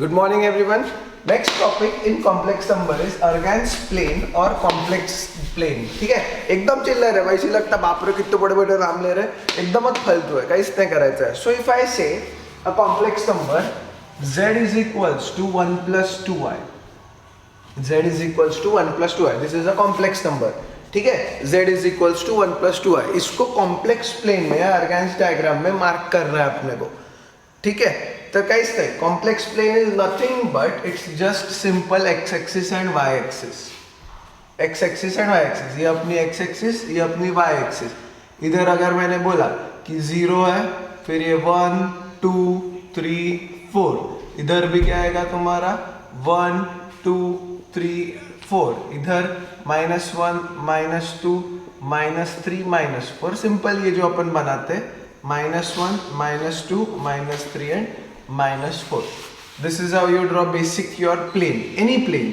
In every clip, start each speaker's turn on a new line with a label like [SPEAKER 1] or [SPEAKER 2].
[SPEAKER 1] Good morning everyone. Next topic in complex number is Argand's plane और complex plane. ठीक है, एकदम chill रहे भाई, इसी लगता बाप रे कितने बड़े बड़े नाम ले रहे, एकदमच फालतू है, काहीच नाही करायचं है. So if I say a complex number z is equals to 1 plus 2y, z is equals to 1 plus 2y, this is a complex number. ठीक है, z is equals to 1 plus 2y, इसको complex plane में Argand's diagram में mark कर रहा है अपने को. ठीक है, तो काहीच नाही, complex plane is nothing but it's just simple X axis and Y axis. X axis and Y axis, ये अपनी एक्स एक्सिस, ये अपनी वाई एक्सिस. इधर अगर मैंने बोला कि 0 है, फिर ये 1 2 3 4, इधर भी क्या आएगा तुम्हारा 1 2 3 4, इधर -1 -2 -3 -4. सिंपल ये जो अपन बनाते -1 -2 -3 and -4. This is how you draw basic your plane, any plane.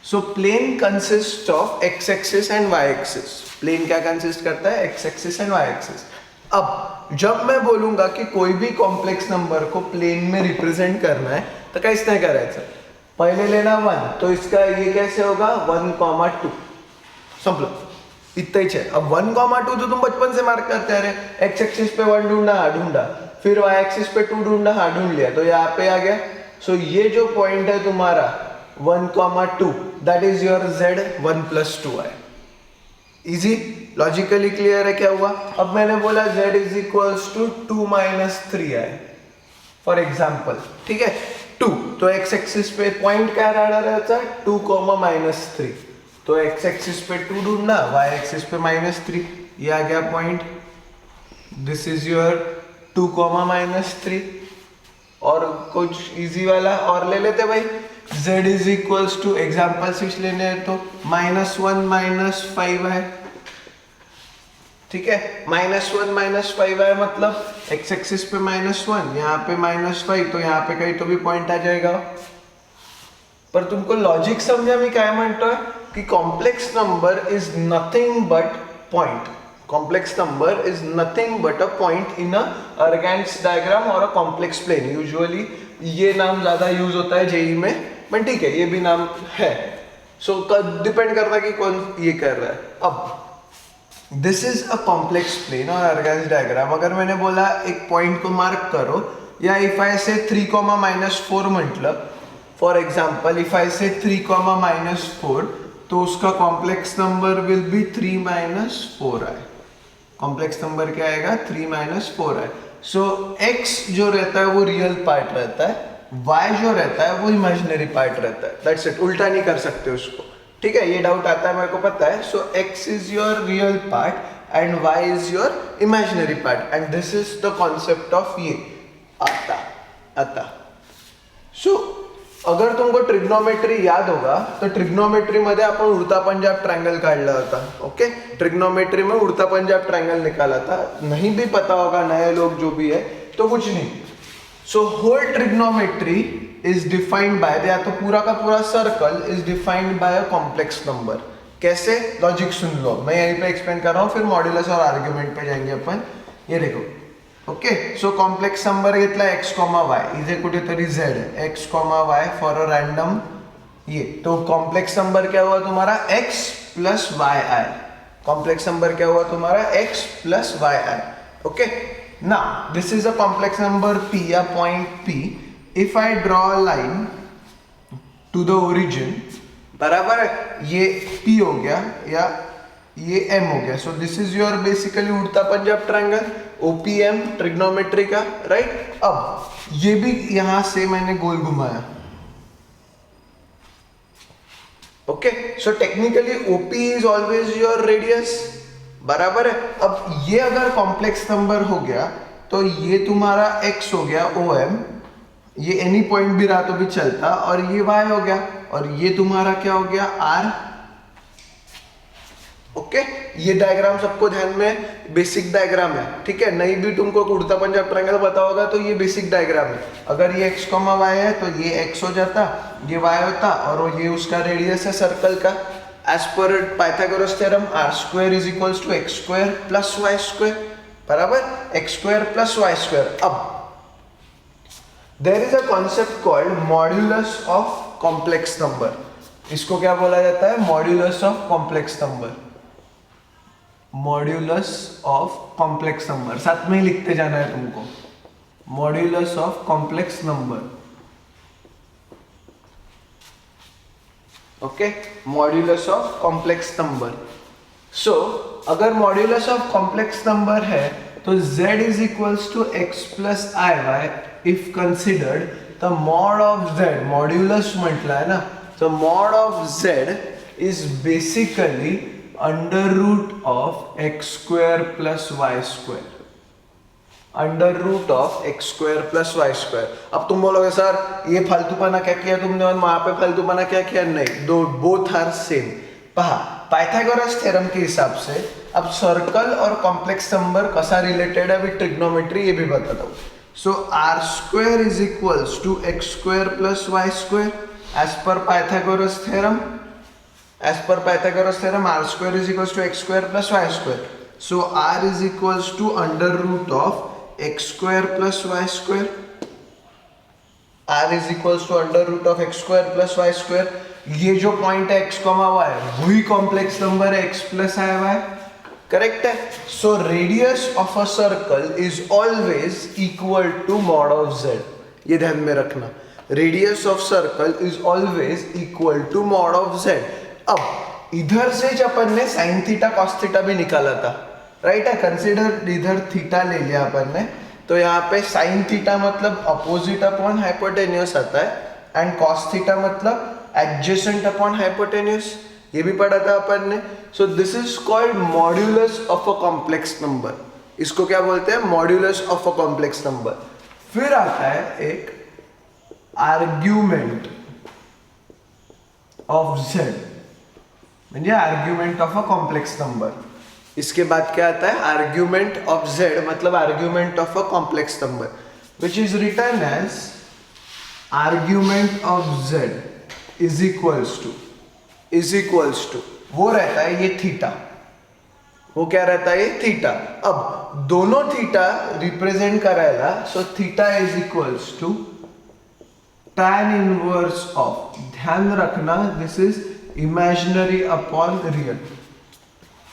[SPEAKER 1] So plane consists of x-axis and y-axis. Plane क्या consist करता है? x-axis and y-axis. अब जब मैं बोलूंगा कि कोई भी कॉम्प्लेक्स नंबर को प्लेन में रिप्रेजेंट करना है तो कैसे नहीं करायचं? पहले लेना 1, तो इसका ये कैसे होगा 1,2. संपलं, इतना ही है. अब 1,2 तो तुम बचपन से मार्क करते आ रहे. एक्स एक्सिस पे 1 ढूंढा, फिर वाई एक्सिस पे 2 ढूंढा, ढूंढ लिया, तो यहाँ पे आ गया. सो ये जो पॉइंट है तुम्हारा 1,2, that is your z 1 plus 2y. Easy, logically clear है क्या हुआ? अब मैंने बोला z is equals to 2 minus 3i for example. ठीक है, 2, तो एक्स एक्सिस पे पॉइंट क्या रहता है 2, -3. तो एक्स एक्सिस पे 2 ढूंढना, वाई एक्सिस पे -3, ये आ गया पॉइंट. This is your 2, -3. और कुछ इजी वाला और ले लेते भाई. z is equals to example 6 लेने हैं तो -1 -5 है. ठीक है, -1 -5 है, मतलब x एक्सिस पे -1, यहाँ पे -5, तो यहाँ पे कहीं तो भी पॉइंट आ जाएगा. पर तुमको लॉजिक समझा मी काय म्हणतोय की complex number is nothing but point. Complex number is nothing but a point in a Argand's diagram or a complex plane. Usually ये नाम ज़्यादा यूज होता है जेई में, बट ठीक है ये भी नाम है. सो डिपेंड करता है कि कौन ये कर रहा है. अब this is a complex plane और Argand's diagram. अगर मैंने बोला एक पॉइंट को मार्क करो, या इफ आई से 3, -4 म्हटलं, फॉर एग्जाम्पल इफ आई से 3, -4, तो उसका complex number will be 3 -4i. Complex number क्या आएगा 3 -4i. सो x जो रहता है वो रियल पार्ट रहता है, y जो रहता है वो इमेजिनरी पार्ट रहता है. दैट्स इट, उल्टा नहीं कर सकते उसको. ठीक है, ये डाउट आता है मेरे को पता है. सो x is your real part and y is your imaginary part, and this is the concept of ये आता. सो अगर तुमको ट्रिग्नोमेट्री याद होगा तो ट्रिग्नोमेट्री मध्ये आपण उड़ता पंजाब ट्रायंगल काढला होता. ओके, ट्रिग्नोमेट्री में उड़ता पंजाब ट्रायंगल निकाला था. नहीं भी पता होगा नए लोग जो भी है तो कुछ नहीं. So whole trigonometry is defined by, या तो पूरा का पूरा circle is defined by a complex number. कैसे? लॉजिक सुन लो, मैं यहीं पे एक्सप्लेन कर रहा हूँ, फिर मॉड्यूलस और आर्ग्यूमेंट पे जाएंगे अपन. ये देखो, ओके. सो कॉम्प्लेक्स नंबर घेतला x, y, इथे कुठेतरी z है, x, y for a random ये. तो कॉम्प्लेक्स नंबर क्या हुआ तुम्हारा x plus yi. Complex number क्या हुआ तुम्हारा x plus yi. Okay, now this is a complex number p या point p. If I draw a line to the origin, बराबर है, ये p हो गया या ये m हो गया. So this is your basically उड़ता पंजाब ट्रायंगल, OPM ट्रिग्नोमेट्री का, राइट. अब ये भी यहां से मैंने गोल घुमाया. Okay, so technically OP is always your radius, बराबर है. अब ये अगर कॉम्प्लेक्स नंबर हो गया तो ये तुम्हारा x हो गया OM, ये एनी पॉइंट भी रहा तो भी चलता, और ये y हो गया, और ये तुम्हारा क्या हो गया R. ओके, ये डायग्राम सबको ध्यान में, बेसिक डायग्राम है. ठीक है, नहीं भी तुमको उड़ता पंजाब ट्रायंगल पता होगा तो ये बेसिक डायग्राम है. अगर ये x, y है तो ये x हो जाता, ये y होता, और ये उसका रेडियस है सर्कल का. As per Pythagoras theorem r² is equals to x² plus y², बराबर, x² प्लस y². अब there is a concept called modulus of complex number. इसको क्या बोला जाता है? Modulus of complex number. Modulus of complex number साथ में ही लिखते जाना है तुमको. Modulus of complex number. Okay, modulus of complex number. So अगर मॉड्यूलस ऑफ कॉम्प्लेक्स नंबर है तो z is equals to x plus I Y if considered the mod of z. Modulus म्हटलं ना, तो mod of z is basically under root of x square plus Y square. Under root of x square plus Y square. अब तुम बोलोगे sir ये फालतूपना क्या किया तुमने और वहां पे फालतूपना क्या किया? नहीं, दो बोथ आर सेम. पहा, पायथागोरस थ्योरम के हिसाब से अब सर्कल और कॉम्प्लेक्स नंबर कसा रिलेटेड है विद ट्रिग्नोमेट्री ये भी बताता हूँ. So r square is equals to x square plus Y square as per Pythagoras theorem. As per Pythagoras theorem, r square is equals to x square plus y square. So r is equals to under root of x square plus y square. r is equals to under root of x square plus y square. ये जो point है x, y वही complex number है x plus आई Y. Correct है. So radius of a circle is always equal to mod of z. ये ध्यान में रखना. Radius of circle is always equal to mod of z. अब इधर से जब अपन ने साइन थीटा कॉस थीटा भी निकाला था, राइट है. कंसीडर इधर थीटा ले लिया अपन ने, तो यहाँ पे साइन थीटा मतलब अपोजिट अपॉन हाइपोटेन्यूस आता है एंड कॉस थीटा मतलब एडजेसेंट अपॉन हाइपोटेन्यूस. ये भी पढ़ा था अपन ने. So this is called modulus of a complex number. इसको क्या बोलते हैं? Modulus of a complex number. फिर आता है एक आर्ग्यूमेंट ऑफ z, म्हणजे argument of a complex number. इसके बाद क्या आता है? आर्ग्यूमेंट ऑफ z मतलब argument of a complex number which is return as argument of z is equals to वो रहता है ये थीटा. वो क्या रहता है? ये थीटा. अब दोनों थीटा रिप्रेजेंट करायला, so theta is equals to tan inverse of. ध्यान रखना this is imaginary upon real.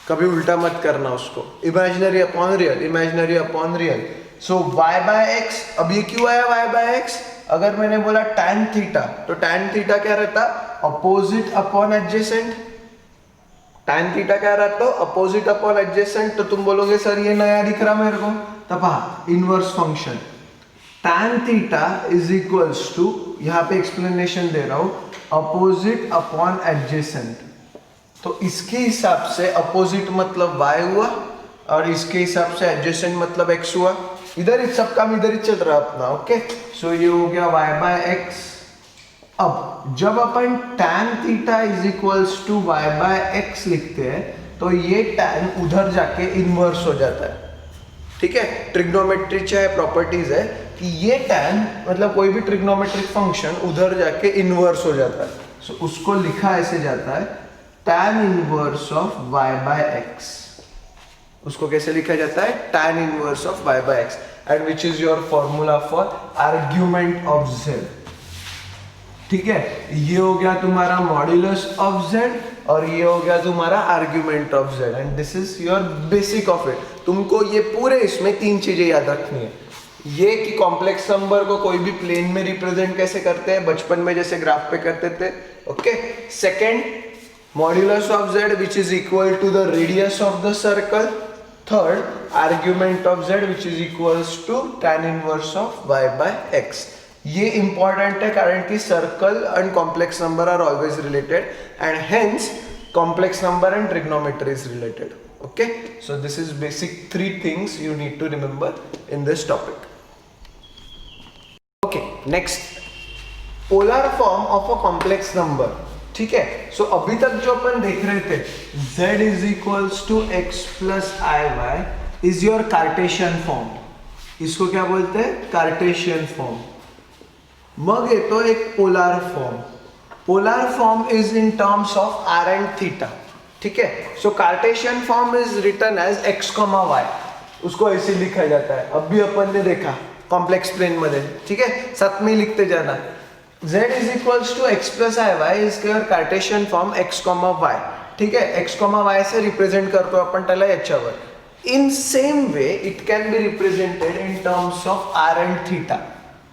[SPEAKER 1] कभी उल्टा मत करना उसको. Imaginary upon real, imaginary upon real. So y by x. अब ये क्यों आया y बाय एक्स? अगर मैंने बोला tan थीटा तो tan थीटा क्या रहता? Opposite upon adjacent. tan theta क्या रहता? Opposite upon adjacent. तो तुम बोलोगे सर ये नया दिख रहा मेरे को. तब हाँ, inverse function tan theta is equals to, यहाँ पे एक्सप्लेनेशन दे रहा हूं, अपोजिट अपॉन एडजेसेंट. तो इसके हिसाब से अपोजिट मतलब y हुआ और इसके हिसाब से एडजेसेंट मतलब x हुआ. इधर ही सब काम इधर ही चल रहा है अपना. ओके, सो ये हो गया y बाय एक्स. अब जब अपन tan theta is equals to y by X लिखते हैं तो ये tan उधर जाके इनवर्स हो जाता है. ठीक है, ट्रिग्नोमेट्री चाहे प्रॉपर्टीज है कि ये tan मतलब कोई भी ट्रिग्नोमेट्रिक फंक्शन उधर जाके इनवर्स हो जाता है. सो उसको लिखा ऐसे जाता है tan inverse of y by x. उसको कैसे लिखा जाता है? tan inverse of y by x. And which is your formula for argument of z. ठीक है, ये हो गया तुम्हारा मॉड्यूलस ऑफ z और ये हो गया तुम्हारा argument of z. And this is your basic of it. तुमको ये पूरे इसमें तीन चीजें याद रखनी है. ये कि कॉम्प्लेक्स नंबर को कोई भी प्लेन में रिप्रेजेंट कैसे करते हैं, बचपन में जैसे ग्राफ पे करते थे. Okay. Second, modulus of z which is equal to the radius of the circle. Third, argument of z which is equals to tan inverse of y by x. ये इंपॉर्टेंट है कारण कि circle and complex number are always related and hence complex number and trigonometry is related. Okay, so this is basic 3 things you need to remember in this topic. Okay, next, polar form of a complex number. ठीक है, सो अभी तक जो अपन देख रहे थे z is equals to x plus I y is your Cartesian form. इसको क्या बोलते हैं? Cartesian form. मग येतो एक polar form. Polar form is in terms of r and theta. ठीक है, so Cartesian form is written as x, y. उसको ऐसे लिखा जाता है. अब भी अपन ने देखा कॉम्प्लेक्स प्लेन मध्ये, ठीक आहे. साथ में लिखते जाना. z is equals to x plus i y is care Cartesian form x comma y, ठीक आहे. x कॉमा वाय से रिप्रेझेंट करतो आपण त्याला याच्यावर. In same way it can be represented in terms of r and theta,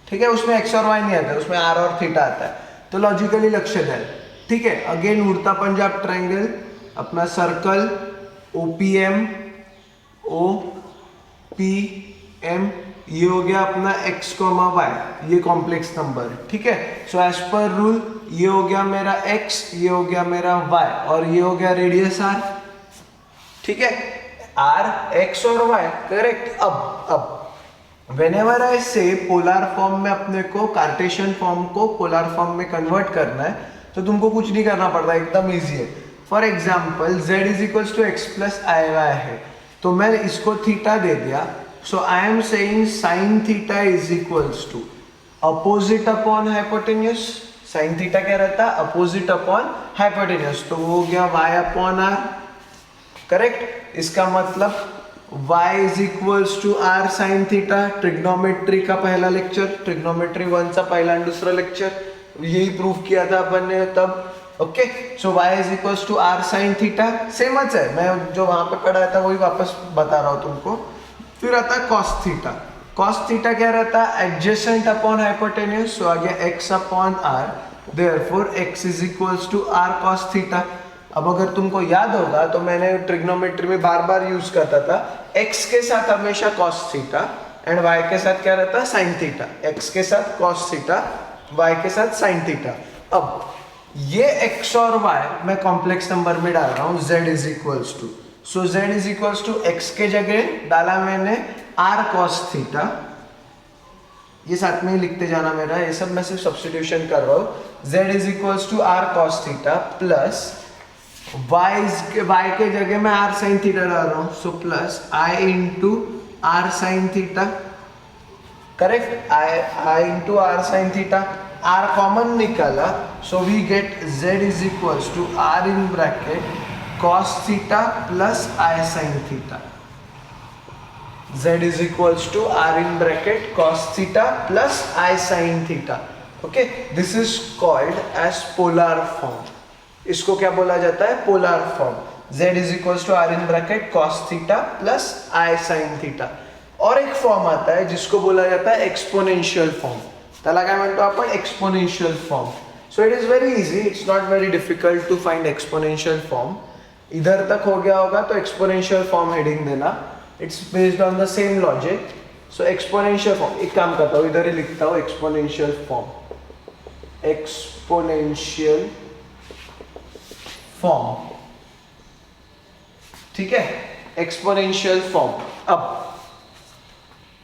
[SPEAKER 1] ठीक है. उसमें x और y नहीं आता है, उसमें r और थीटा आता है. तो लॉजिकली लक्ष्य द्या, ठीक है. अगेन उड़ता पंजाब ट्रायंगल, अपना सर्कल OPM OPM, ये हो गया अपना x कॉमा वाई, ये कॉम्प्लेक्स नंबर है, ठीक है. सो एज पर रूल ये हो गया मेरा x, ये हो गया मेरा y और ये हो गया रेडियस r, ठीक है. r x और y, करेक्ट. अब whenever I say polar form में अपने को कार्टेशियन फॉर्म को पोलर फॉर्म में कन्वर्ट करना है तो तुमको कुछ नहीं करना पड़ता, एकदम इजी है. For example z is equals to x plus I y है, तो मैं इसको थीटा दे दिया. So I am saying sine theta is equals to opposite upon hypotenuse. Sine theta क्या रहता है? Opposite upon hypotenuse. तो वो हो गया y अपॉन r, करेक्ट. इसका मतलब y is equals to r sine theta. Trigonometry का पहला लेक्चर, ट्रिग्नोमेट्री 1 चा पहला और दूसरा लेक्चर, यही प्रूव किया था अपन ने तब. Okay. So y is equals to r sine theta, सेमच है, मैं जो वहां पे पढ़ाया था वही वापस बता रहा हूँ तुमको. फिर आता है कॉस थीटा. कॉस थीटा क्या रहता है? Adjacent upon hypotenuse. सो आ गया x upon r, therefore x is equals to r cos theta. अब अगर तुमको याद होगा तो मैंने ट्रिग्नोमेट्री में बार बार यूज करता था x के साथ हमेशा cos थीटा एंड y के साथ क्या रहता है? sin theta. x के साथ cos थीटा, y के साथ sin थीटा. अब ये x और y मैं कॉम्प्लेक्स नंबर में डाल रहा हूँ z is equals to. So z is equals to x के जगह डाला मैंने r cos थीटा. ये साथ में ही लिखते जाना मेरा, ये सब मैं सिर्फ सब्स्टिट्यूशन कर रहा हूँ. z is equals to r cos theta plus y के जगह मैं r sin थीटा डाल रहा हूँ. So plus i into r sin theta, correct. i into r sin theta. r common निकाला, so we get z is equals to r in bracket cos theta plus i sin theta. z is equals to r in bracket cos theta plus i sin theta. Okay, this is called as polar form. इसको क्या बोला जाता है? Polar form. z is equals to r in bracket cos theta plus i sin theta. और एक form आता है जिसको बोला जाता है एक्सपोनेंशियल फॉर्म. त्याला काय म्हणतो आपण? Exponential form. So it is very easy, it's not very difficult to find exponential form. इधर तक हो गया होगा तो एक्सपोनेंशियल फॉर्म हेडिंग देना. It's based on the same logic. So exponential form, एक काम करता हूँ, इधर ही लिखता हूँ एक्सपोनेंशियल फॉर्म. एक्सपोनेंशियल फॉर्म, ठीक है. Exponential form. अब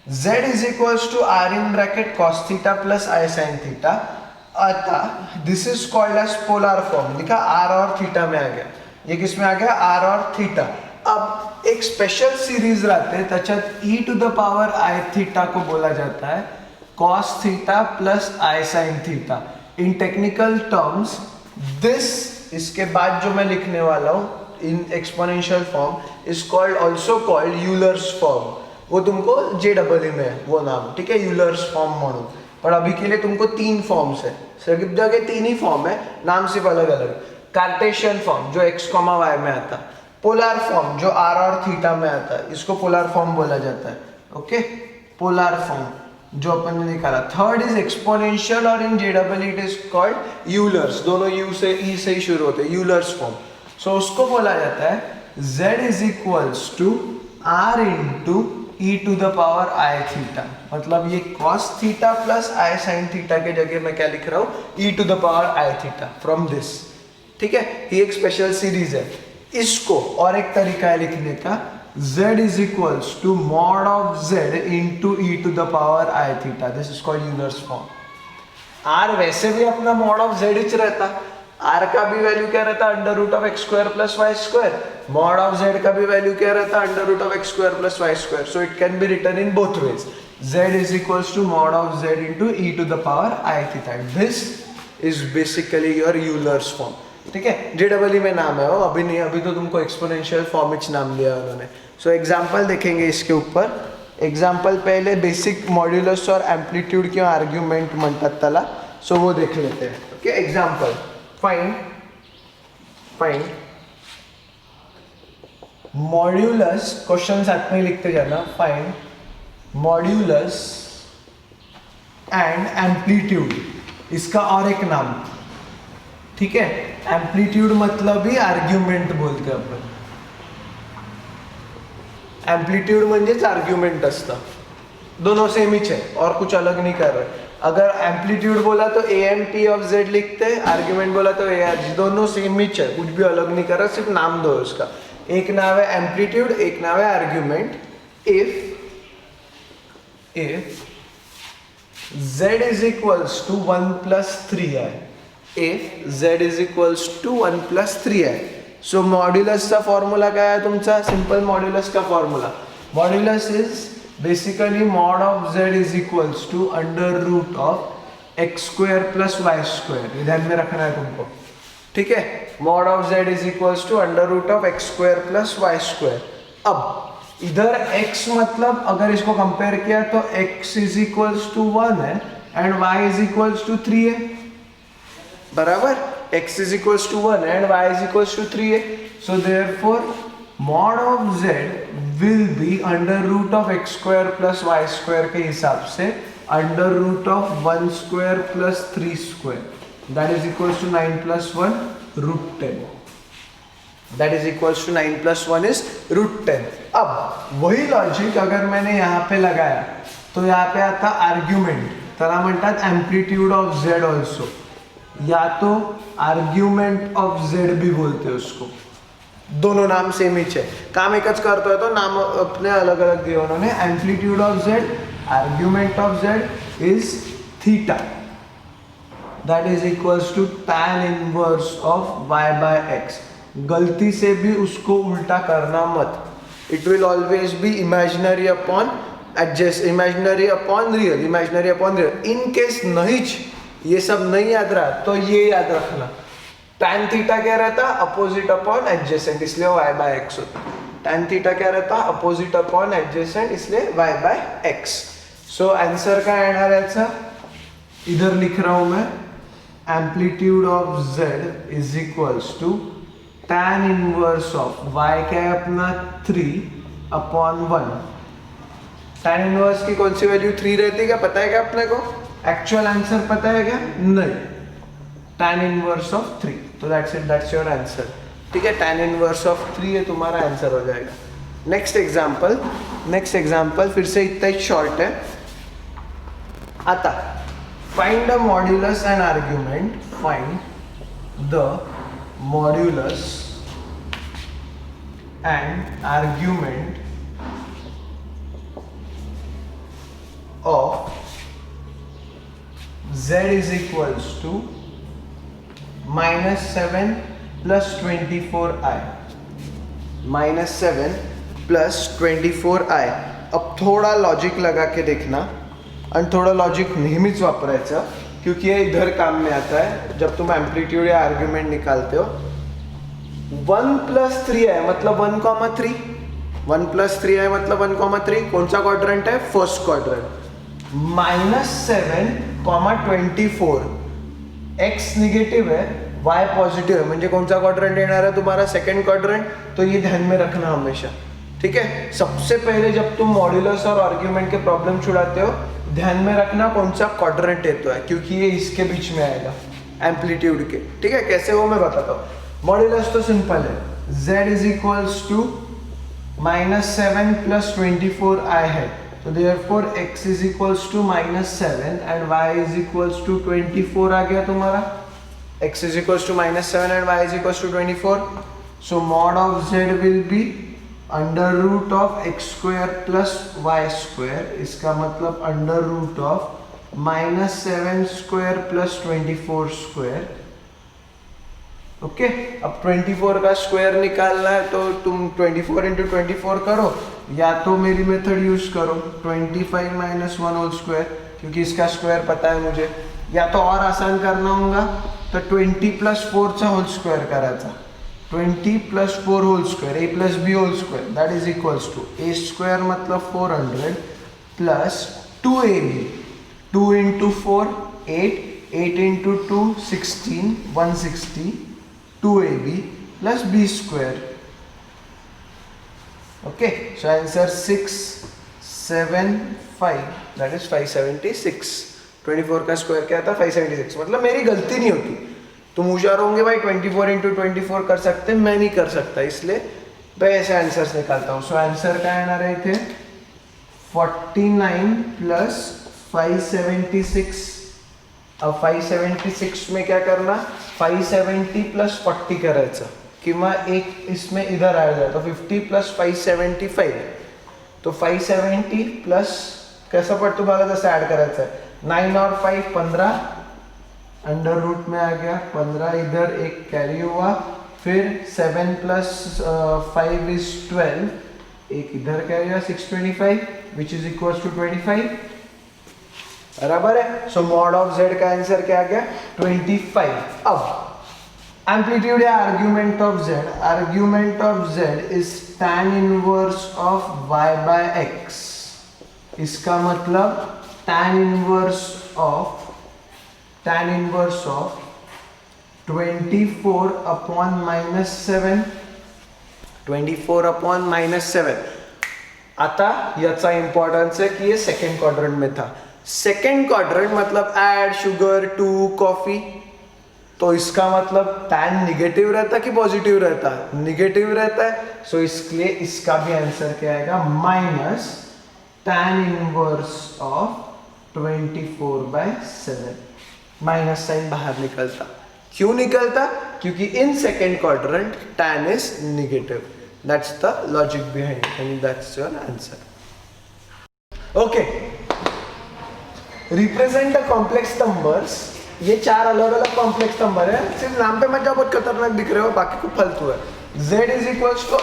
[SPEAKER 1] z is equals to r in bracket cos theta plus i sin theta. आता this is called as polar form. लिखा r और थीटा में आ गया. ये किस में आ गया? r और थीटा. अब एक स्पेशल सीरीज रहते हैं त्याच्यात e to the power i theta को बोला जाता है cos theta plus i sin theta. In technical terms this, इसके बाद जो मैं लिखने वाला हूँ in exponential form is called also called Euler's form. वो तुमको JEE में है वो नाम, ठीक है, यूलर्स फॉर्म म्हणून. पर अभी के लिए तुमको 3 फॉर्म्स है, सब जगह 3 ही फॉर्म है, नाम सिर्फ अलग अलग. कार्टेशियन फॉर्म जो x, y में आता. पोलर फॉर्म जो r और थीटा में आता है, इसको पोलर फॉर्म बोला जाता है. ओके, पोलर फॉर्म जो अपन ने निकाला. थर्ड इज एक्सपोनेंशियल और इन JEE it is called Euler's. दोनों यू से ई से ही शुरू होते हैं, यूलर्स फॉर्म. सो उसको बोला जाता है z is equals to r into e to the power i theta. मतलब ये cos theta plus i sin theta के जगह मैं क्या लिख रहा हूँ? e to the power i theta from this, ठीक है. ये एक स्पेशल सीरीज है. इसको और एक तरीका है लिखने का, z is equals to mod of z into e to the power i theta. This is called Euler's form. r वैसे भी अपना मॉड ऑफ z ही रहता. r का भी वैल्यू क्या रहता है? Under root of x square plus Y square. Mod of z का भी वैल्यू क्या रहता है? Under root of x square plus Y square. So it can be written in both ways. z is equals to mod of z into e to the power i theta. This is basically your Euler's form, ठीक है. JEE में नाम है वो, अभी नहीं, अभी तो तुमको एक्सपोनेंशियल फॉर्म इच नाम लिया उन्होंने. सो एग्जाम्पल देखेंगे इसके ऊपर. एग्जाम्पल पहले बेसिक मॉड्यूलस और एम्पलीट्यूड किंवा आर्ग्युमेंट म्हणतात त्याला, सो वो देख लेते हैं. Okay, example find modulus, question साथ में लिखते जाना. फाइंड मॉड्यूलस एंड एम्पलीट्यूड, इसका और एक नाम, ठीक है. एम्पलीट्यूड मतलब ही आर्ग्युमेंट बोलते आपण. एम्पलीट्यूड म्हणजेच आर्ग्युमेंट असतं. दोनों सेम ही है और कुछ अलग नहीं कर रहे. अगर एम्पलीट्यूड बोला तो A M T of z लिखते हैं, आर्ग्यूमेंट बोला तो ए आर जी. दोनों सेम ही है, कुछ भी अलग नहीं कर रहा, सिर्फ नाम दो उसका. एक नाम है एम्पलीट्यूड, एक नाम है argument. If z is equals to 1+3 है, if z is equals to 1+3 है, सो मॉड्यूलस का फॉर्मूला क्या है तुमचा? सिंपल मॉड्यूलस का formula, modulus is basically mod of z is equals to under root of x square plus Y square. ये ध्यान में रखना है तुमको, ठीक है. Mod of z is equals to under root of x square plus Y square. अब इधर x मतलब अगर इसको कंपेयर किया तो x इज इक्वल्स टू 1 है and y is equals to 3 है, बराबर. x is equals to 1 and y is equals to 3 है. So therefore mod of z will be under root of x square plus Y square के हिसाब से under root of 1 square plus 3 square, that is equals to 9 + 1 √10. That is equals to 9 + 1 is √10. अब वही logic अगर मैंने यहाँ पे लगाया तो यहाँ पे आता आर्ग्युमेंट, त्याला म्हणतात एम्पलीट्यूड ऑफ z ऑल्सो, या तो आर्ग्युमेंट ऑफ z भी बोलते हैं उसको. दोनों नाम सेम ही है, काम एकच करतोय तो नाम अपने अलग अलग दिए उन्होंने. Amplitude of z, argument of z is theta, that is equals to tan inverse of y/x. गलती से भी उसको उल्टा करना मत. It will always be imaginary upon adjust, imaginary upon real, imaginary upon real. In case नहीं ये सब नहीं याद रहा तो ये याद रखना, tan थीटा क्या रहता? अपोजिट अपॉन एडजेसेंट, इसलिए y/x होता. tan थीटा क्या रहता? अपोजिट अपॉन एडजेसेंट, इसलिए y/x. सो आंसर क्या येणार याचा? इधर लिख रहा हूं मैं, amplitude of z is equals to tan inverse of y क्या है अपना 3/1. tan इनवर्स की कौन सी वैल्यू 3 रहती है क्या पता है क्या अपने को? एक्चुअल आंसर पता है क्या? नहीं. tan इनवर्स ऑफ 3, तो that's it, that's your answer. ठीक है, tan इनवर्स ऑफ 3 है तुम्हारा आंसर हो जाएगा. नेक्स्ट एग्जाम्पल फिर से इतना ही शॉर्ट है. आता find the modulus and argument. Find the modulus and argument of z is equals to -7 + 24i. -7 + 24i. अब थोड़ा लॉजिक लगा के देखना, और थोड़ा लॉजिक नेहमीच वापरायचं क्योंकि ये इधर काम में आता है जब तुम एम्पलीट्यूड या आर्ग्यूमेंट निकालते हो. 1 + 3 है मतलब 1,3. 1 + 3 है मतलब 1,3. कौन सा क्वाड्रेंट है? First quadrant. -7, 24, x निगेटिव है, y पॉजिटिव है, म्हणजे कौन सा क्वाड्रेंट येणार है तुम्हारा? Second quadrant. तो ये ध्यान में रखना हमेशा, ठीक है. सबसे पहले जब तुम मॉड्यूलस और आर्ग्यूमेंट के प्रॉब्लम छुड़ाते हो ध्यान में रखना कौन सा क्वाड्रेंट येतो है, क्योंकि ये इसके बीच में आएगा एम्पलीट्यूड के. ठीक है, कैसे वो मैं बताता हूँ. मॉड्यूलस तो सिंपल है, z is equals to -7 + 24i है, तो therefore x is equals to -7 and y is equals to 24 आ गया तुम्हारा. x is equals to -7 and y is equals to 24. So mod of z will be under root of x square plus Y square. इसका मतलब under root of -7 square plus 24 square. Okay, अब 24 का square निकालना है तो तुम 24 × 24 करो, या तो मेरी मेथड यूज करो 25 - 1 होल स्क्वायर, क्योंकि इसका स्क्वायर पता है मुझे. या तो और आसान करना होगा तो 20 + 4 चा होल स्क्वायर करायचा. 20 + 4 whole square, a + b whole square, that is equals to a² मतलब 400 plus 2ab, 2 into 4 8, 8 into 2 16, 160, 2ab plus b square. Okay, so answer 675, that is 576. 24 का स्क्वायर क्या था? 576. मतलब मेरी गलती नहीं होती, तुम होशियार होंगे भाई 24 into 24 कर सकते, मैं नहीं कर सकता, इसलिए मैं ऐसे आंसर्स निकालता हूँ. सो आंसर क्या आना रहे थे? 49 प्लस 576. अब 576 में क्या करना? 570 प्लस 40 करायचं किंवा एक इसमें इधर आ जाए तो 50 प्लस 575. तो 570 प्लस कैसा पड़तो बघा, जसं ऍड करायचं आहे. 9 और 5 15, अंडर रूट में आ गया 15, इधर एक कैरी हुआ, फिर 7 प्लस 5 इज 12, एक इधर कैरी हुआ 625 विच इज इक्वल टू 25. बराबर है. सो मॉड ऑफ z का आंसर क्या आ गया? 25. अब एम्पलीट्यूड या argument of z. Argument of z is tan inverse of y by x. इसका मतलब tan inverse of 24 upon minus 7. 24 upon minus 7. आता याचा इंपॉर्टेंस है कि ये सेकेंड क्वाड्रेंट में था. सेकेंड क्वाड्रेंट मतलब ऐड शुगर टू कॉफी, तो इसका मतलब tan निगेटिव रहता कि पॉजिटिव रहता है? निगेटिव रहता है. सो इसलिए इसका भी आंसर क्या आएगा? Minus tan inverse of 24/7. Minus sine बाहर निकलता. क्यों निकलता? क्योंकि in second quadrant tan is negative. That's the logic behind and that's your answer. Okay, represent the complex numbers. ये 4 अलग अलग कॉम्प्लेक्स नंबर है. सिर्फ नाम पे मत जाओ, बहुत खतरनाक दिख रहे हो, बाकी को फालतू है. z is equals to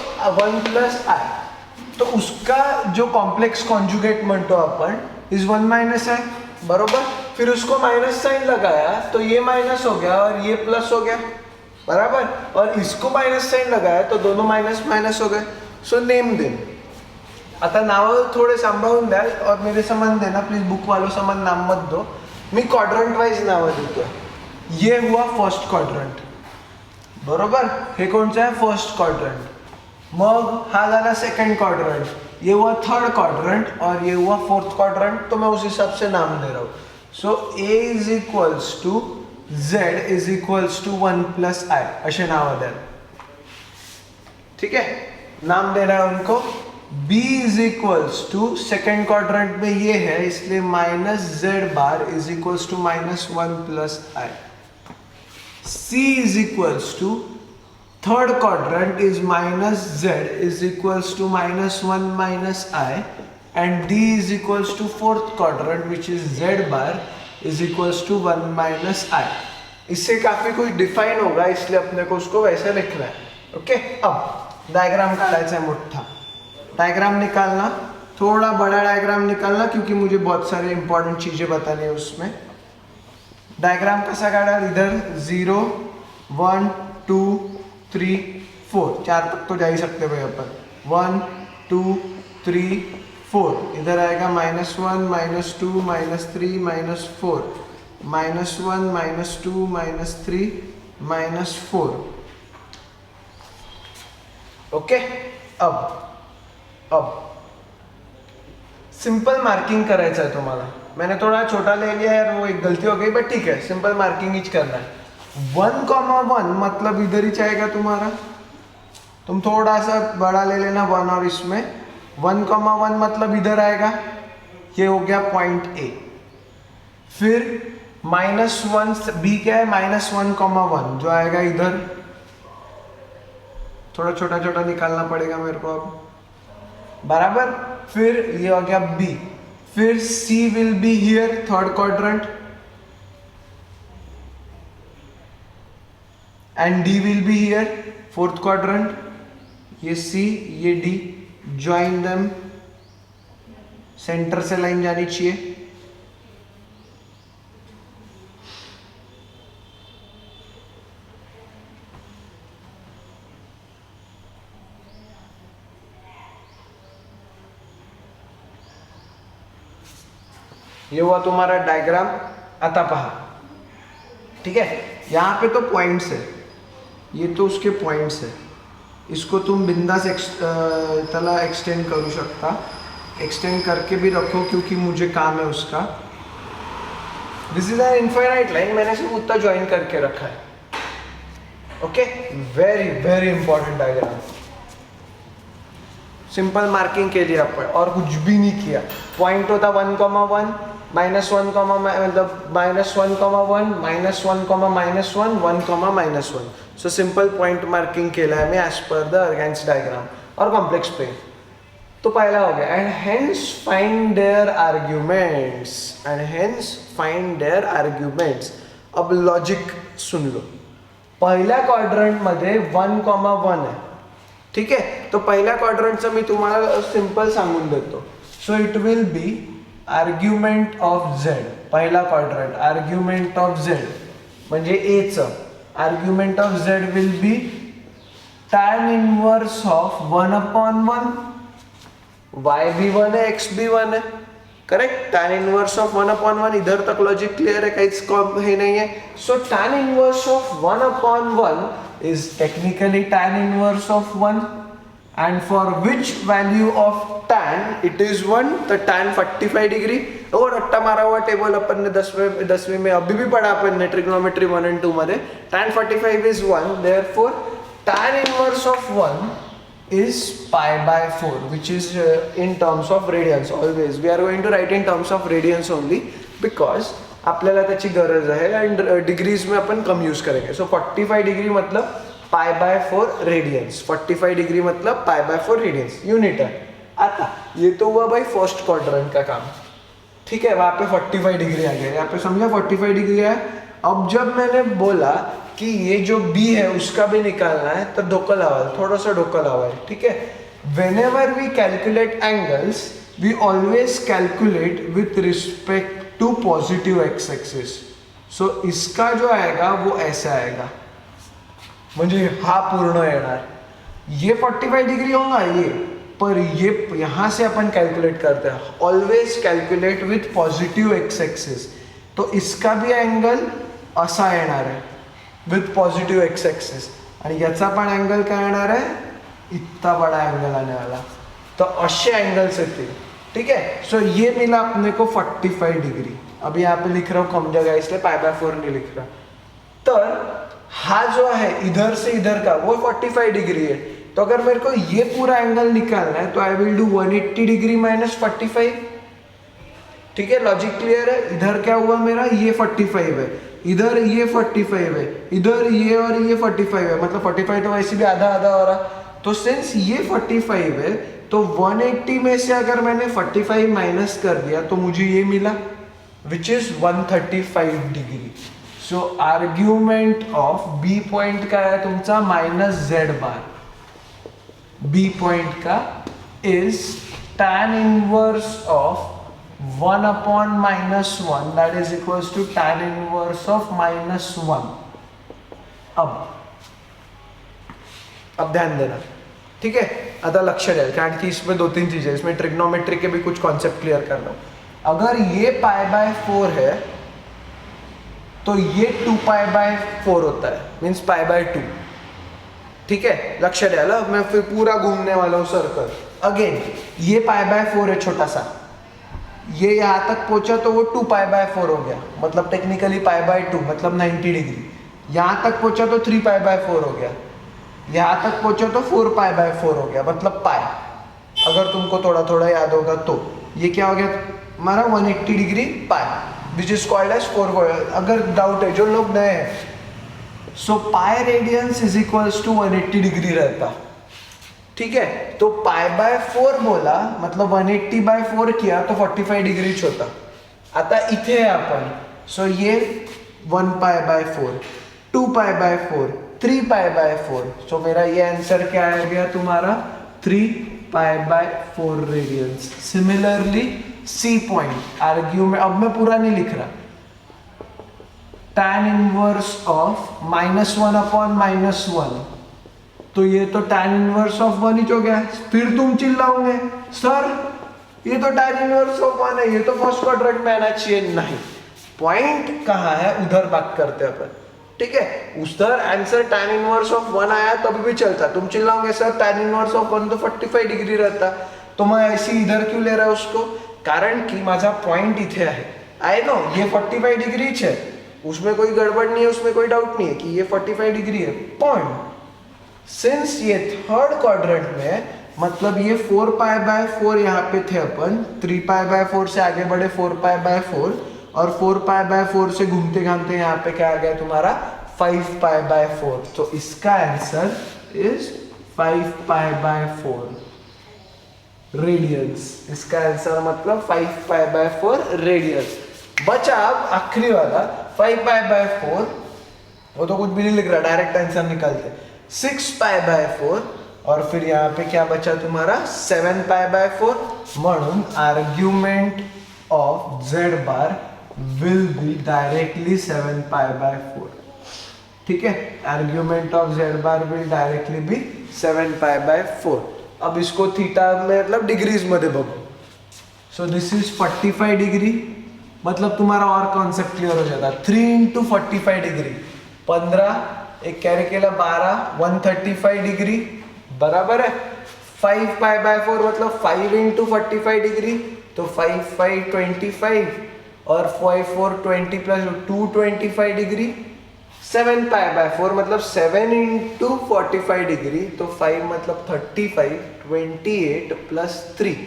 [SPEAKER 1] 1 plus i. तो उसका जो कॉम्प्लेक्स कॉन्जुगेट म्हणतो आपण इज 1 माइनस i. बरोबर. फिर उसको माइनस साइन लगाया तो ये माइनस हो गया और ये प्लस हो गया. बराबर. और इसको माइनस साइन लगाया तो दोनों माइनस माइनस हो गए. So name them. आता नाव थोडे सांभाळून द्याल और मेरे समन देना प्लीज. बुक वालों समन नाम मत दो. मी क्वाड्रंट वाइज नाव देतोय. ये हुआ फर्स्ट क्वाड्रंट. बरोबर. हे कोणचं आहे? First quadrant. मग हा झाला सेकंड क्वाड्रंट, ये हुआ थर्ड क्वाड्रंट और ये हुआ फोर्थ क्वाड्रंट. तो मैं उस हिसाब से नाम दे रहा हूँ. So A is equals to z is equals to 1 plus i असे नाव द्या. ठीक है, नाम दे रहा है उनको. b is equals to second quadrant में ये है इसलिए minus z bar is equals to minus 1 plus i. c is equals to third quadrant is minus z is equals to minus 1 minus i and d is equals to fourth quadrant which is z bar is equals to 1 minus i. इससे काफी कुछ define होगा इसलिए अपने को उसको वैसे लिखना है. ओके. अब डायग्राम काढायचा है मोठा. डायग्राम निकालना, थोड़ा बड़ा डायग्राम निकालना क्योंकि मुझे बहुत सारे इंपॉर्टेंट चीजें बतानी है उसमें. डायग्राम कैसा काढा? इधर 0 1 2 3 4, 4 तक तो जा ही सकते भाई अपन. 1 2 3 4. इधर आएगा -1 -2 -3 -4 -1 -2 -3 -4. ओके. अब सिंपल मार्किंग करायचं है तुम्हाला. मैंने थोड़ा छोटा ले लिया यार, वो एक गलती हो गई बट ठीक है, सिंपल मार्किंग ही करना है. 1,1 मतलब इधर ही आएगा तुम्हारा. तुम थोड़ा सा बड़ा ले लेना 1 और इसमें 1,1 मतलब इधर आएगा. ये हो गया पॉइंट ए. फिर -1 बी क्या है? -1,1 जो आएगा इधर. थोड़ा छोटा छोटा निकालना पड़ेगा मेरे को अब. बराबर. फिर ये हो गया बी. फिर C will be here third quadrant and D will be here fourth quadrant. ये सी ये डी, ज्वाइन देम. सेंटर से लाइन जानी चाहिए. ये हुआ तुम्हारा डायग्राम. आता पहा, ठीक है. यहाँ पे तो पॉइंट्स है, ये तो उसके पॉइंट्स है. इसको तुम बिंदास त्याला एक्सटेंड करू शकता, एक्सटेंड करके भी रखो क्योंकि मुझे काम है उसका. This is an infinite line, मैंने सिर्फ उतना ज्वाइन करके रखा है. Okay, very very important diagram. Simple marking के लिए अपन और कुछ भी नहीं किया. पॉइंट होता 1,1 -1, मतलब -1,1 -1 -1 1 -1. सो सिंपल पॉइंट मार्किंग केला आहे मी as per the Argand's diagram और कॉम्प्लेक्स प्लेन. तो पहला हो गया. And hence find their arguments, and hence find their arguments. अब लॉजिक सुन लो. पहिल्या क्वाड्रंट मध्ये 1,1 आहे, ठीक आहे. तो पहिल्या क्वाड्रंटचं मी तुम्हाला सिंपल सांगून देतो. So it will be argument of z. पहिला क्वाड्रंट आर्ग्युमेंट ऑफ झेड म्हणजे एचं argument of z will be tan inverse of 1/1. Y भी 1 है, एक्स भी 1 है, करेक्ट. tan inverse of 1/1. इधर तक लॉजिक क्लियर है, काहीच हे नहीं है. सो tan inverse of 1/1 is technically tan inverse of 1, and for which value of tan it is 1. तो tan 45 डिग्री. और रट्टा मारा हुआ टेबल अपन ने 10वीं में अभी भी पढ़ा अपन ने ट्रिग्नोमेट्री 1 and 2 मध्ये. tan 45 is 1, therefore tan inverse of 1 is pi by 4, which is in terms of radians. Always we are going to write in terms of radians only because आपल्याला त्याची गरज आहे. एंड डिग्रीज में अपन कम use करेंगे. सो 45 degree मतलब पाई by 4 radiance. 45 degree मतलब पाई by 4 radiance unit है. आता ये तो हुआ भाई फर्स्ट क्वाड्रेंट का काम, ठीक है. वहाँ पे 45 डिग्री आ गया, यहाँ पे समझा 45 डिग्री है. अब जब मैंने बोला कि ये जो बी है उसका भी निकालना है तो डोकं लावाल, थोड़ा सा डोकं लावाल, ठीक है. Whenever we calculate angles we always calculate with respect to positive x axis. So इसका जो आएगा वो ऐसा आएगा, म्हणजे हा पूर्ण येणार. ये 45 डिग्री होगा ये, पर ये यहाँ से अपन कैलकुलेट करते हैं. Always calculate with positive x axis. तो इसका भी एंगल असा येणार आहे विथ पॉजिटिव एक्स एक्सिस, आणि याचा पण एंगल काय येणार आहे, इतना बड़ा एंगल आने वाला. तो असे एंगल्स येतील, ठीक है. सो ये मिला अपने को 45 डिग्री. अभी यहाँ पे लिख रहा हूँ कम जगह इसलिए पाई बाय 4 नहीं लिख रहा. तो हा जो है इधर से इधर का वो 45 डिग्री है. तो अगर मेरे को ये पूरा एंगल निकालना है तो I will do 180 degree minus 45, ठीक है. लॉजिक क्लियर है. इधर क्या हुआ मेरा, ये 45 है, इधर ये 45 है, इधर ये और ये 45 है, मतलब 45 तो वैसे भी आधा आधा हो रहा. तो सिंस ये 45 है तो 180 में से अगर मैंने 45 माइनस कर दिया तो मुझे ये मिला which is 135 degree. So argument of B point का है तुमचा -z'. बी पॉइंट का is tan inverse of 1/-1 that is equals to tan inverse of -1. अब ध्यान देना, ठीक है. आता लक्ष्य रहेगा कारण कि इसमें 2-3 चीजें, इसमें ट्रिग्नोमेट्री के भी कुछ कॉन्सेप्ट क्लियर करना. अगर ये पाई बाय 4 है तो ये 2 पाई बाय 4 होता है, मीन्स पाई बाय 2, ठीक है. लक्ष्य रहेगा. मैं फिर पूरा घूमने वाला हूँ सर्कल. अगेन ये पाई बाय 4 है छोटा सा, ये यहाँ तक पहुंचा तो वो 2 पाई बाय 4 हो गया, मतलब टेक्निकली पाई बाय 2 मतलब 90 डिग्री. यहाँ तक पहुंचा तो 3 पाई बाय 4 हो गया, यहाँ तक पहुंचा तो 4 पाई बाय 4 हो गया, मतलब पाई. अगर तुमको थोड़ा थोड़ा याद होगा तो ये क्या हो गया हमारा 180 degree pi, which is called as 4. अगर डाउट है जो लोग नए हैं, so pi radians is equals to 180 degree रहता, ठीक है. तो पाई बाय 4 बोला मतलब 180 बाय 4 किया तो 45 डिग्रीच होता. आता इथे है अपन. सो ये 1 pi by 4, 2 pi by 4, 3 pi by 4. सो मेरा ये आंसर क्या आ गया तुम्हारा 3 pi by 4 radians. Similarly C point argument, अब मैं पूरा नहीं लिख रहा. tan इनवर्स ऑफ -1/-1, तो ये तो tan इनवर्स ऑफ 1 ही हो गया. फिर तुम चिल्लाओगे सर ये तो tan इनवर्स ऑफ 1 है, ये तो फर्स्ट क्वाड्रेंट में आना चाहिए। नहीं, पॉइंट कहाँ है उधर बात करते हैं अपन, ठीक है। उधर आंसर tan इनवर्स ऑफ 1 आया तभी भी चलता। तुम चिल्लाओगे सर tan इनवर्स ऑफ 1 तो 45 डिग्री रहता, तो मैं ऐसी इधर क्यों ले रहा हूँ उसको? कारण की माझा पॉइंट इथे आहे, आई नो ये 45 डिग्री है, उसमें कोई गड़बड़ नहीं है, उसमें कोई डाउट नहीं है कि ये 45 डिग्री है। पॉइंट सिंस ये थर्ड क्वाड्रेंट में, मतलब ये 4π/4 यहाँ पे थे अपन, 3π/4 से आगे बढ़े 4π/4, और 4π/4 से घूमते घामते यहाँ पे क्या आ गया तुम्हारा 5π/4। तो इसका आंसर इज 5π/4 रेडियंस। इसका आंसर मतलब 5π/4 रेडियंस। बचा अब आखिरी वाला 5π/4, वो तो कुछ भी नहीं लिख रहा, डायरेक्ट आंसर निकालते। 6π/4 और फिर यहाँ पे क्या बचा तुम्हारा 7π/4, म्हणून argument of z bar will be directly 7π/4, ठीक है। Argument of z bar will directly be 7π/4। अब इसको थीटा में मतलब डिग्रीज मध्ये बघू। सो दिस इज 45 डिग्री, मतलब तुम्हारा और कॉन्सेप्ट क्लियर हो जाता। 3 × 45 डिग्री 15, एक कैरी केला 12, 135 डिग्री बराबर है। 5π/4 मतलब 5 × 45 डिग्री, तो 5 5 25 और 5 4 20 प्लस 225 डिग्री। 7π/4 मतलब 7 × 45 डिग्री, तो 5 मतलब 35, 28 प्लस 3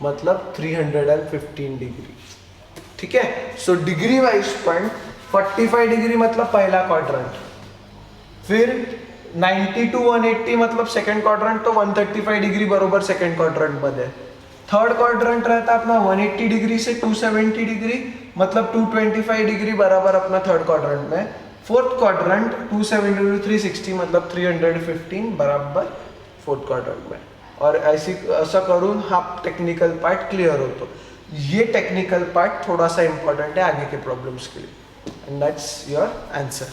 [SPEAKER 1] मतलब 315 डिग्री, ठीक है। So degree wise point 45 degree मतलब पहला क्वाड्रेंट, फिर 90 to 180 मतलब सेकंड क्वाड्रेंट, तो 135 डिग्री बरोबर सेकंड क्वाड्रेंट मध्ये। थर्ड क्वाड्रेंट रहता अपना 180 डिग्री से 270 डिग्री, मतलब 225 डिग्री बराबर अपना थर्ड क्वाड्रेंट में। फोर्थ क्वाड्रेंट 270 to 360 मतलब 315 बराबर फोर्थ क्वाड्रेंट में। और ऐसा करून हा टेक्निकल पार्ट क्लियर होतो। ये टेक्निकल पार्ट थोड़ा सा इंपॉर्टेंट है आगे के प्रॉब्लम्स के लिए, एंड दैट्स योर आंसर।